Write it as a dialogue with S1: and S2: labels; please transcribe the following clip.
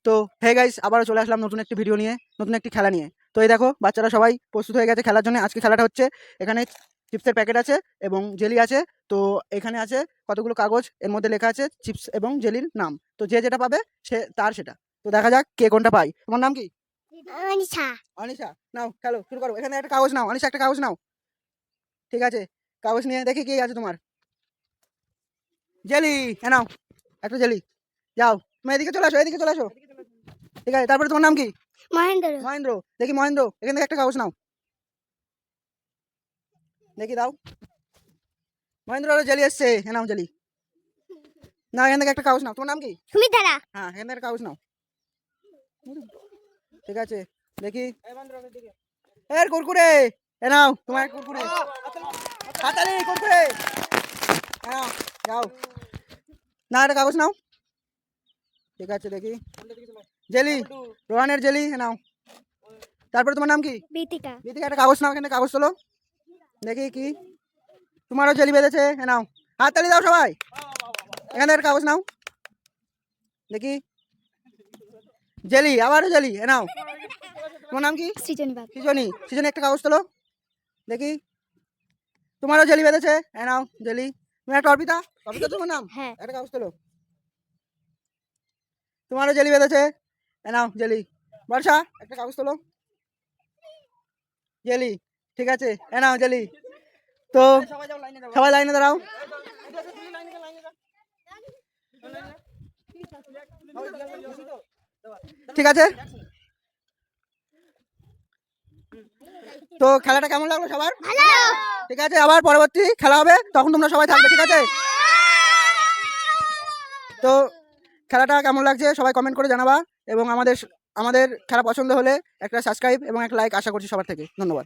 S1: তো hey guys, আবারও চলে আসলাম নতুন একটি ভিডিও নিয়ে, নতুন একটি খেলা নিয়ে। তো এই দেখো, বাচ্চারা সবাই প্রস্তুত হয়ে গেছে খেলার জন্য। আজকে খেলাটা হচ্ছে, এখানে চিপসের প্যাকেট আছে এবং জেলি আছে। তো এখানে আছে কতগুলো কাগজ, এর মধ্যে লেখা আছে চিপস এবং জেলির নাম। তো যে যেটা পাবে সে তার সেটা। তো দেখা যাক কে কোনটা পায়। তোমার নাম কি?
S2: অনিশা।
S1: অনিশা। নাও খেলো, শুরু করো। এখানে একটা কাগজ নাও, অনিশা একটা কাগজ নাও। ঠিক আছে, কাগজ নিয়ে দেখি কি আছে তোমার। জেলি, হ্যাঁ নাও একটা জেলি। যাও, তুমি এদিকে চলে আসো, এদিকে চলে আসো। ঠিক আছে, তারপরে তোমার নাম কি?
S2: মহেন্দ্র।
S1: মহেন্দ্র। দেখি মহেন্দ্র, এখান থেকে একটা কাগজ নাও, দেখি দাও। মহেন্দ্র আরো জেলি এসছে, হ্যাঁ নাও জেলি। না, এখান থেকে একটা কাগজ নাও। তোমার নাম কি?
S2: সুমিতারা।
S1: হ্যাঁ, এখান থেকে একটা কাগজ নাও। ঠিক আছে, দেখি। এর কুরকুরে, এ নাও তোমার কুরকুরে। হাতালি কুরকুরে, হ্যাঁ নাও, যাও। না, একটা কাগজ নাও। ঠিক আছে, দেখি। জেলি, রোহানের জেলি, হ্যাঁ নাও। তারপরে তোমার নাম কি?
S2: বিতিকা।
S1: বিদিকে একটা কাগজ নাও, এখানে কাগজ তোলো, দেখি কি। তোমারও জেলি বেঁধেছে, হ্যাঁ নাও। হাততালি দাও সবাই। এখানে একটা কাগজ নাও, দেখি। জেলি, আবারও জেলি, হ্যাঁ নাও। তোমার নাম কি?
S2: সৃজনী বাবু।
S1: সৃজনী। সৃজনী একটা কাগজ তোলো, দেখি। তোমারও জেলি বেঁধেছে, হ্যাঁ নাও জেলি। তুমি একটা অর্পিতা, অর্পিতা তোমার নাম?
S2: হ্যাঁ।
S1: একটা কাগজ তোলো, তোমারও জেলি বেঁধেছে, হ্যাঁ নাও জেলি। বর্ষা, একটা কাগজ তোলো, জেলি। ঠিক আছে, হ্যাঁ নাও জেলি। তো সবাই লাইনে দাঁড়াও। ঠিক আছে, তো খেলাটা কেমন লাগলো সবার? ঠিক আছে, আবার পরবর্তী খেলা হবে, তখন তোমরা সবাই থাকবে, ঠিক আছে? তো খেলাটা কেমন লাগছে সবাই কমেন্ট করে জানাবা, এবং আমাদের আমাদের খেলা পছন্দ হলে একটা সাবস্ক্রাইব এবং একটা লাইক আশা করছি সবার থেকে। ধন্যবাদ।